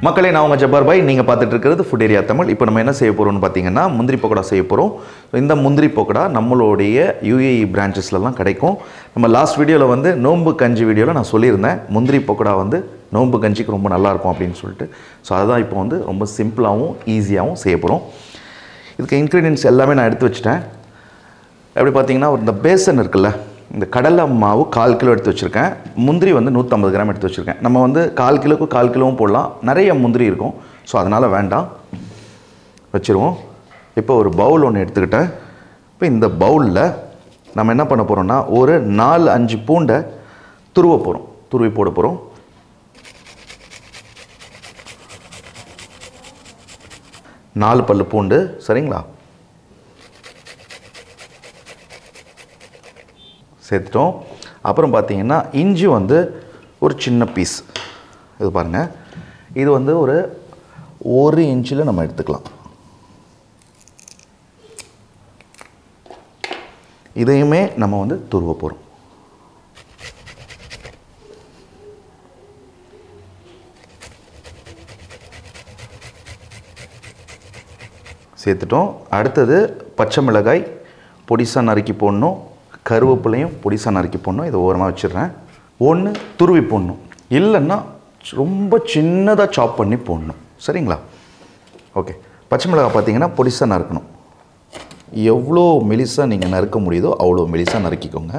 மக்களே, நான் உங்கள் ஜப்பார் பாய். நீங்கள் பார்த்துட்டு இருக்கிறது ஃபுட் ஏரியா தமிழ். இப்போ நம்ம என்ன செய்ய போகிறோம்னு பார்த்தீங்கன்னா, முந்திரி பக்கோடா செய்ய போகிறோம். இந்த முந்திரி பக்கோடா நம்மளுடைய UAE பிரான்ச்சஸ்லாம் கிடைக்கும். நம்ம லாஸ்ட் வீடியோவில் வந்து நோம்பு கஞ்சி வீடியோவில் நான் சொல்லியிருந்தேன், முந்திரி பக்கோடா வந்து நோம்பு கஞ்சிக்கு ரொம்ப நல்லாயிருக்கும் அப்படின்னு சொல்லிட்டு. ஸோ அதுதான் இப்போ வந்து ரொம்ப சிம்பிளாகவும் ஈஸியாகவும் செய்ய போகிறோம். இதுக்கு இன்க்ரீடியன்ட்ஸ் எல்லாமே நான் எடுத்து வச்சுட்டேன். எப்படி பார்த்தீங்கன்னா, இந்த பேசன் இருக்குல்ல, இந்த கடலை மாவு 1/4 கிலோ எடுத்து வச்சுருக்கேன். முந்திரி வந்து 150 கிராம் எடுத்து வச்சுருக்கேன். நம்ம வந்து 1/4 கிலோவுக்கு 1/4 கிலோவும் போடலாம். நிறைய முந்திரி இருக்கும், ஸோ அதனால் வேண்டாம், வச்சுருவோம். இப்போ ஒரு பவுல் ஒன்று எடுத்துக்கிட்டேன். இப்போ இந்த பவுலில் நம்ம என்ன பண்ண போகிறோம்னா, ஒரு 4-5 பூண்டை துருவி போட போகிறோம். நாலு பல்லு பூண்டு, சரிங்களா, சேர்த்துட்டோம். அப்புறம் பார்த்தீங்கன்னா, இஞ்சி வந்து ஒரு சின்ன பீஸ், இது பாருங்கள், இது வந்து ஒரு 1 இன்ச்சில் நம்ம எடுத்துக்கலாம். இதையுமே நம்ம வந்து துருவ போகிறோம். சேர்த்துட்டோம். அடுத்தது பச்சை மிளகாய் பொடிசாக நறுக்கி போடணும். கருவேப்பிலையும் பொடிசாக நறுக்கி போடணும். இதை ஓரமாக வச்சிடுறேன். ஒன்று துருவி போடணும், இல்லைன்னா ரொம்ப சின்னதாக சாப் பண்ணி போடணும், சரிங்களா? ஓகே. பச்சை மிளகாய் பார்த்தீங்கன்னா பொடிசாக நறுக்கணும். எவ்வளோ மெலிசாக நீங்கள் நறுக்க முடியுதோ அவ்வளோ மெலிசாக நறுக்கிக்கோங்க.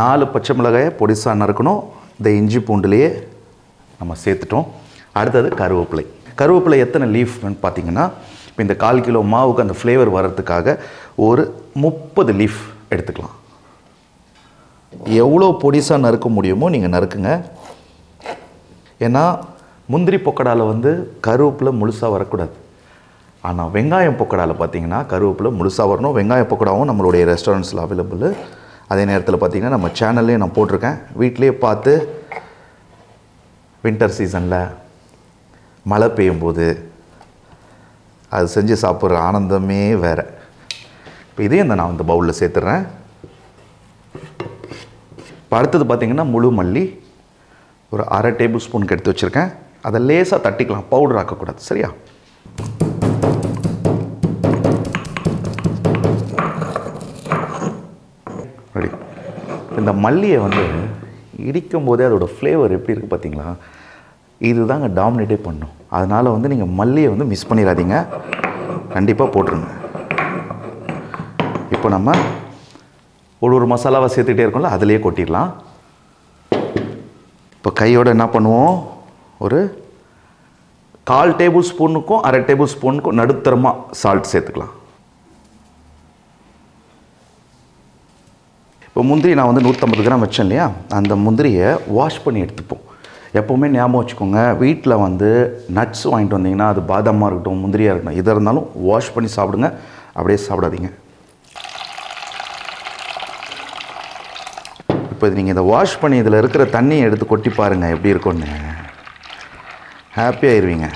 நாலு பச்சை மிளகாயை பொடிசாக நறுக்கணும். இந்த இஞ்சி பூண்டுலேயே நம்ம சேர்த்துட்டோம். அடுத்தது கருவேப்பிலை எத்தனை லீஃப்னு பார்த்தீங்கன்னா, இப்போ இந்த 1/4 கிலோ மாவுக்கு அந்த ஃப்ளேவர் வர்றதுக்காக ஒரு 30 லீஃப் எடுத்துக்கலாம். எவ்வளோ பொடிசாக நறுக்க முடியுமோ நீங்கள் நறுக்குங்க. ஏன்னா முந்திரி பொக்கடாவில் வந்து கருவேப்பிலை முழுசாக வரக்கூடாது. ஆனால் வெங்காயம் பொக்கடாவில் பார்த்தீங்கன்னா கருவேப்பிலை முழுசாக வரணும். வெங்காய பொக்கடாவும் நம்மளுடைய ரெஸ்டாரண்ட்ஸில் அவைலபிள். அதே நேரத்தில் பார்த்தீங்கன்னா நம்ம சேனல்லே நான் போட்டிருக்கேன். வீட்டிலே பார்த்து வின்டர் சீசனில் மழை பெய்யும்போது அது செஞ்சு சாப்பிட்ற ஆனந்தமே வேறு. இப்போ இதையும் நான் இந்த பவுலில் சேர்த்துட்றேன். இப்போ அடுத்தது பார்த்திங்கன்னா, முழு மல்லி ஒரு 1/2 டேபிள் ஸ்பூனுக்கு எடுத்து வச்சுருக்கேன். அதை லேசாக தட்டிக்கலாம், பவுடர் ஆக்கக்கூடாது, சரியா? ரெடி. இந்த மல்லியை வந்து இடிக்கும் போதே அதோட ஃப்ளேவர் எப்படி இருக்குது பார்த்தீங்களா? இதுதாங்க டாமினேட்டே பண்ணும். அதனால் வந்து நீங்கள் மல்லியை வந்து மிஸ் பண்ணிடாதீங்க, கண்டிப்பாக போட்டுருங்க. இப்போ நம்ம ஒரு மசாலாவை சேர்த்துக்கிட்டே இருக்கோம்ல, அதிலே கொட்டிடலாம். இப்போ கையோடு என்ன பண்ணுவோம், ஒரு 1/4 டேபிள் ஸ்பூனுக்கும் 1/2 டேபிள் ஸ்பூனுக்கும் நடுத்தரமாக சால்ட் சேர்த்துக்கலாம். இப்போ முந்திரி நான் வந்து 150 கிராம் வச்சேன் இல்லையா, அந்த முந்திரியை வாஷ் பண்ணி எடுத்துப்போம். எப்போவுமே ஞாபகம் வச்சுக்கோங்க, வீட்டில் வந்து நட்ஸ் வாங்கிட்டு வந்தீங்கன்னா, அது பாதாமாக இருக்கட்டும், முந்திரியாக இருக்கட்டும், எதாக இருந்தாலும் வாஷ் பண்ணி சாப்பிடுங்க, அப்படியே சாப்பிடாதீங்க. இப்போ இது நீங்கள் இதை வாஷ் பண்ணி இதில் இருக்கிற தண்ணியை எடுத்து கொட்டி பாருங்கள் எப்படி இருக்கும்னு, ஹாப்பியாகிடுவீங்க.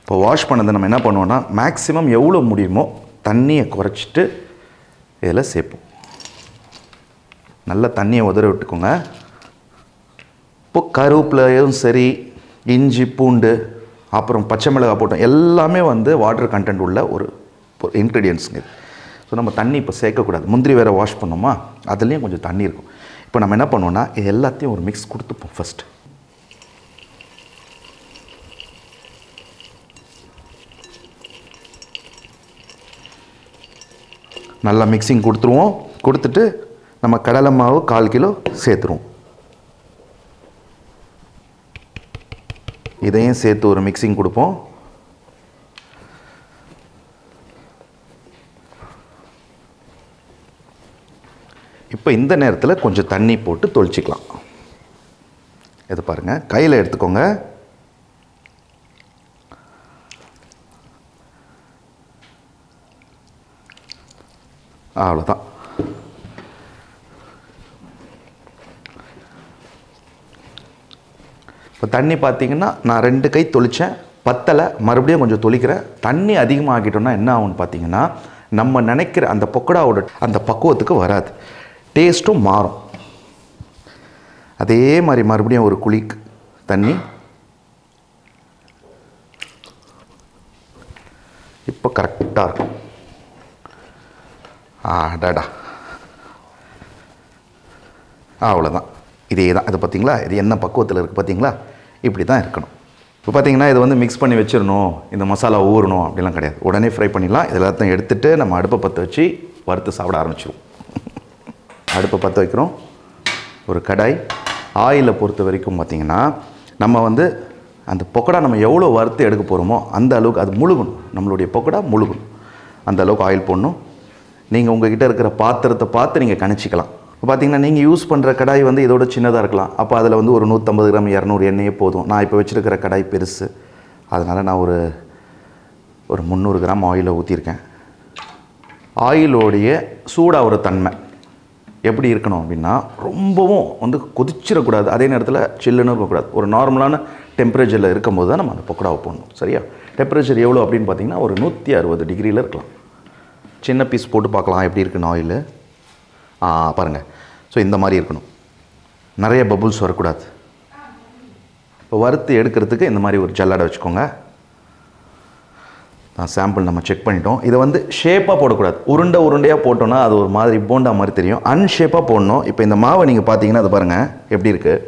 இப்போ வாஷ் பண்ணதை நம்ம என்ன பண்ணுவோன்னா, மேக்ஸிமம் எவ்வளோ முடியுமோ தண்ணியை குறைச்சிட்டு இதில் சேர்ப்போம். நல்லா தண்ணியை உதற விட்டுக்கோங்க. இப்போ கருவேப்பிலையும் சரி, இஞ்சி பூண்டு அப்புறம் பச்சை மிளகாய் போட்டோம், எல்லாமே வந்து வாட்டர் கண்டென்ட் உள்ள ஒரு இன்க்ரீடியன்ஸுங்க. ஸோ நம்ம தண்ணி இப்போ சேர்க்கக்கூடாது. முந்திரி வேறு வாஷ் பண்ணோமா, அதுலேயும் கொஞ்சம் தண்ணி இருக்கும். இப்போ நம்ம என்ன பண்ணுவோன்னா, இது எல்லாத்தையும் ஒரு மிக்ஸ் கொடுத்துப்போம். ஃபஸ்ட்டு நல்லா மிக்சிங் கொடுத்துருவோம். கொடுத்துட்டு நம்ம கடலை மாவு 1/4 கிலோ சேர்த்துருவோம். இதையும் சேர்த்து ஒரு மிக்சிங் கொடுப்போம். இப்போ இந்த நேரத்தில் கொஞ்சம் தண்ணி போட்டு தொளிச்சிக்கலாம். இதை பாருங்கள், கையில் எடுத்துக்கோங்க. அவ்வளோதான். இப்போ தண்ணி பார்த்தீங்கன்னா நான் 2 கை தொளித்தேன், பத்தலை, மறுபடியும் கொஞ்சம் தொளிக்கிறேன். தண்ணி அதிகமாக ஆக்கிட்டோம்னா என்ன ஆகும்னு பார்த்தீங்கன்னா, நம்ம நினைக்கிற அந்த பக்கோடாவோட அந்த பக்குவத்துக்கு வராது, டேஸ்ட்டும் மாறும். அதே மாதிரி மறுபடியும் ஒரு குழி தண்ணி. இப்போ கரெக்டாக இருக்கும். டாடா, அவ்வளோதான். இதே தான். இது பார்த்திங்களா, இது என்ன பக்குவத்தில் இருக்குது பார்த்திங்களா? இப்படி தான் இருக்கணும். இப்போ பார்த்திங்கன்னா இது வந்து மிக்ஸ் பண்ணி வச்சிடணும், இந்த மசாலா ஊறணும் அப்படிலாம் கிடையாது. உடனே ஃப்ரை பண்ணிடலாம். இது எல்லாத்தையும் எடுத்துகிட்டு நம்ம அடுப்பை பற்ற வச்சு வறுத்து சாப்பிட ஆரம்பிச்சிடுவோம். அடுப்பை பற்ற வைக்கிறோம். ஒரு கடாய். ஆயிலை பொறுத்த வரைக்கும் பார்த்திங்கன்னா நம்ம வந்து அந்த பக்கோடா நம்ம எவ்வளோ வறுத்து எடுக்க போகிறோமோ அந்த அளவுக்கு அது முழுகணும். நம்மளுடைய பக்கோடா முழுகணும். அந்த அளவுக்கு ஆயில் போடணும். நீங்கள் உங்கள்கிட்ட இருக்கிற பாத்திரத்தை பார்த்து நீங்கள் கணிச்சிக்கலாம். இப்போ பார்த்திங்கன்னா நீங்கள் யூஸ் பண்ணுற கடாய் வந்து இதோட சின்னதாக இருக்கலாம். அப்போ அதில் வந்து ஒரு 150 கிராம் 200 எண்ணெயே போதும். நான் இப்போ வச்சுருக்கிற கடாய் பெருசு, அதனால் நான் ஒரு 300 கிராம் ஆயிலை ஊற்றிருக்கேன். ஆயிலோடைய சூடாகிற தன்மை எப்படி இருக்கணும் அப்படின்னா, ரொம்பவும் வந்து கொதிச்சிடக்கூடாது, அதே நேரத்தில் சில்லுன்னு இருக்கக்கூடாது. ஒரு நார்மலான டெம்பரேச்சரில் இருக்கும்போது தான் நம்ம அந்த பக்கோடாவை போடணும். சரியா? டெம்பரேச்சர் எவ்வளோ அப்படின்னு பார்த்தீங்கன்னா ஒரு 160 டிகிரியில் இருக்கலாம். சின்ன பீஸ் போட்டு பார்க்கலாம் எப்படி இருக்குன்னு ஆயிலு. பாருங்கள். ஸோ இந்த மாதிரி இருக்கணும். நிறைய பபுள்ஸ் வரக்கூடாது. இப்போ வறுத்து எடுக்கிறதுக்கு இந்த மாதிரி ஒரு ஜல்லடை வச்சுக்கோங்க. சாம்பிள் நம்ம செக் பண்ணிட்டோம். இதை வந்து ஷேப்பாக போடக்கூடாது. உருண்டையாக போட்டோன்னா அது ஒரு மாதிரி போண்டா மாதிரி தெரியும். அன்ஷேப்பாக போடணும். இப்போ இந்த மாவை நீங்கள் பார்த்தீங்கன்னா அது பாருங்கள் எப்படி இருக்குது.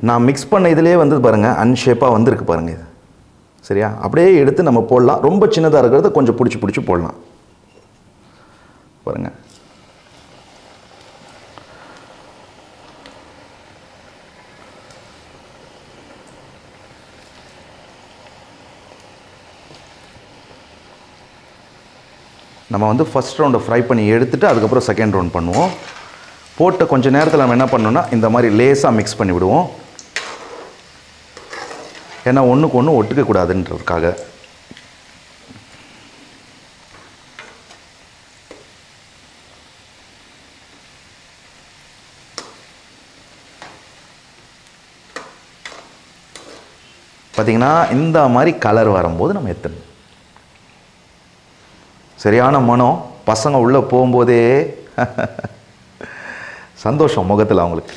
நான் மிக்ஸ் பண்ண இதிலே வந்து பாருங்கள் அன்ஷேப்பாக வந்துருக்கு பாருங்கள் இது. சரியா? அப்படியே எடுத்து நம்ம போடலாம். ரொம்ப சின்னதாக இருக்கிறத கொஞ்சம் பிடிச்சி போடலாம். பாருங்கள். நம்ம வந்து ஃபஸ்ட் ரவுண்டை ஃப்ரை பண்ணி எடுத்துகிட்டு அதுக்கப்புறம் செகண்ட் ரவுண்ட் பண்ணுவோம். போட்ட கொஞ்சம் நேரத்தில் நம்ம என்ன பண்ணோன்னா இந்த மாதிரி லேசாக மிக்ஸ் பண்ணி விடுவோம். ஏன்னா ஒன்றுக்கு ஒன்று ஒட்டுக்கக்கூடாதுன்றதுக்காக. பார்த்திங்கன்னா இந்த மாதிரி கலர் வரும்போது நம்ம எத்தணும். சரியான மனம். பசங்க உள்ளே போகும்போதே சந்தோஷம் முகத்தில் அவங்களுக்கு.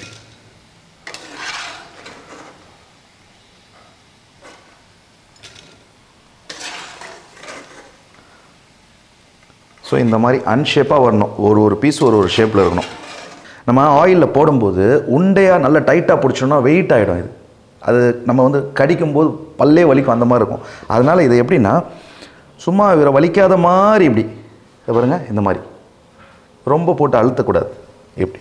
ஸோ இந்த மாதிரி அன்ஷேப்பாக வரணும். ஒரு பீஸ் ஒரு ஷேப்பில் இருக்கணும். நம்ம ஆயிலில் போடும்போது உண்டையாக நல்லா டைட்டாக பிடிச்சோன்னா வெயிட் ஆகிடும். இது அது நம்ம வந்து கடிக்கும்போது பல்லே வலிக்கும், அந்த மாதிரி இருக்கும். அதனால் இது எப்படின்னா சும்மா இவரை வலிக்காத மாதிரி இப்படி பாருங்க, இந்த மாதிரி ரொம்ப போட்டு அழுத்தக்கூடாது. எப்படி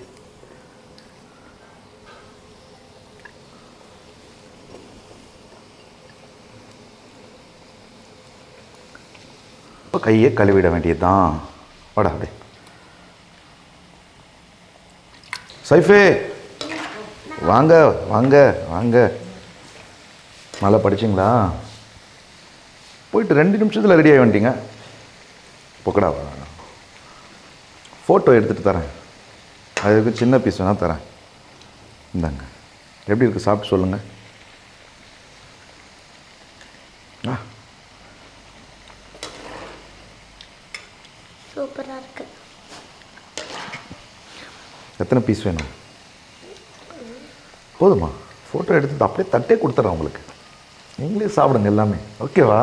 இப்போ கையை கழுவிட வேண்டியது தான். வாடா அப்படியே. சைஃபே வாங்க வாங்க வாங்க. நல்லா படிச்சிங்களா? போயிட்டு 2 நிமிஷத்தில் ரெடி ஆகி வந்துட்டீங்க. பக்கோடா ஃபோட்டோ எடுத்துகிட்டு தரேன். அதுக்கு சின்ன பீஸ் வேணால் தரேன். இந்தாங்க. எப்படி இருக்குது சாப்பிட்டு சொல்லுங்கள். சூப்பராக இருக்கு. எத்தனை பீஸ் வேணும்? போதுமா? ஃபோட்டோ எடுத்துட்டு அப்படியே தட்டே கொடுத்துட்றேன் உங்களுக்கு. நீங்களே சாப்பிடுங்க எல்லாமே. ஓகேவா?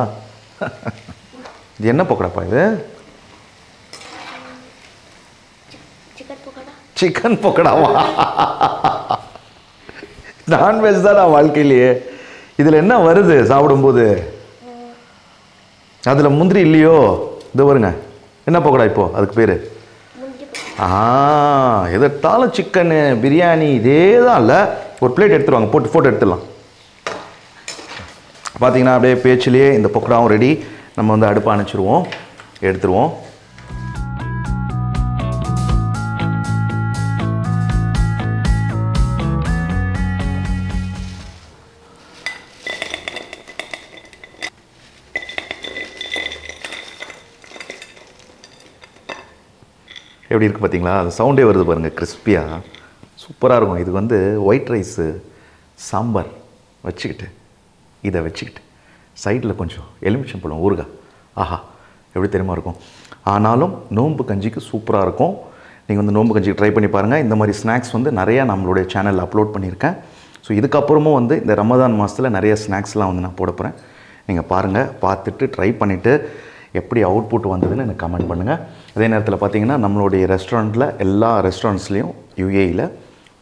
இது என்ன பக்கோடாப்பா இது? சிக்கன் பக்கோடாவா? நான்வெஜ் தான் நான் வாழ்க்கையிலேயே. இதில் என்ன வருது சாப்பிடும்போது? அதில் முந்திரி இல்லையோ? இது வருங்க. என்ன பக்கோடா இப்போ அதுக்கு பேர்? எதாலும் சிக்கனு பிரியாணி இதே தான். இல்லை ஒரு பிளேட் எடுத்துருவாங்க, போட்டு ஃபோட்டோ எடுத்துடலாம். பார்த்தீங்கன்னா அப்படியே பேச்சிலேயே இந்த பக்கோடாவும் ரெடி. நம்ம வந்து அடுப்பை அணைச்சிருவோம், எடுத்துருவோம். எப்படி இருக்குது பார்த்தீங்களா? அது சவுண்டே வருது பாருங்கள், கிறிஸ்பியாக சூப்பராக இருக்கும். இது வந்து ஒயிட் ரைஸு சாம்பார் வச்சுக்கிட்டு, இதை வச்சுக்கிட்டு சைடில் கொஞ்சம் எலுமிச்சம்பழம் ஊறுகாய். ஆஹா, எப்படி தெரியுமா இருக்கும். ஆனாலும் நோன்பு கஞ்சிக்கு சூப்பராக இருக்கும். நீங்கள் வந்து நோன்பு கஞ்சிக்கு ட்ரை பண்ணி பாருங்கள். இந்த மாதிரி ஸ்நாக்ஸ் வந்து நிறையா நம்மளுடைய சேனலில் அப்லோட் பண்ணியிருக்கேன். ஸோ இதுக்கப்புறமும் வந்து இந்த ரமதான் மாதத்தில் நிறைய ஸ்நாக்ஸ்லாம் வந்து நான் போட போகிறேன். நீங்கள் பாருங்கள், பார்த்துட்டு ட்ரை பண்ணிவிட்டு எப்படி அவுட்புட் வந்ததுன்னு எனக்கு கமெண்ட் பண்ணுங்கள். அதே நேரத்தில் பார்த்தீங்கன்னா நம்மளுடைய ரெஸ்டாரண்ட்டில் எல்லா ரெஸ்டாரண்ட்ஸ்லேயும் யுஏஇயில்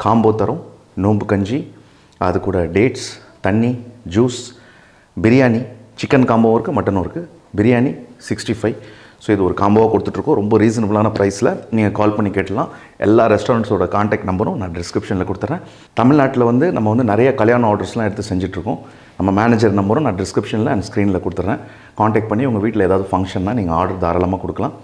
காம்போ தரும். நோன்பு கஞ்சி, அது கூட டேட்ஸ், தண்ணி, ஜூஸ், பிரியாணி, சிக்கன் காம்போவும் இருக்குது, மட்டனும் இருக்குது, பிரியாணி 65. ஸோ இது ஒரு காம்போவாக கொடுத்துட்ருக்கோம். ரொம்ப ரீசனபுளான ப்ரைஸில் நீங்கள் கால் பண்ணி கேட்டலாம். எல்லா ரெஸ்டாரண்ட்ஸோட காண்டாக்ட் நம்பரும் நான் டிஸ்கிரிப்ஷனில் கொடுத்துட்றேன். தமிழ்நாட்டில் வந்து நம்ம வந்து நிறைய கல்யாண ஆர்டர்ஸ்லாம் எடுத்து செஞ்சிட்ருக்கோம். நம்ம மேனேஜர் நம்பரும் நான் டிஸ்கிரிப்ஷனில் அண்ட் ஸ்க்ரீனில் கொடுத்துட்றேன். காண்டாக்ட் பண்ணி உங்கள் வீட்டில் ஏதாவது ஃபங்க்ஷன்னா நீங்கள் ஆர்டர் தாராளமாக கொடுக்கலாம்.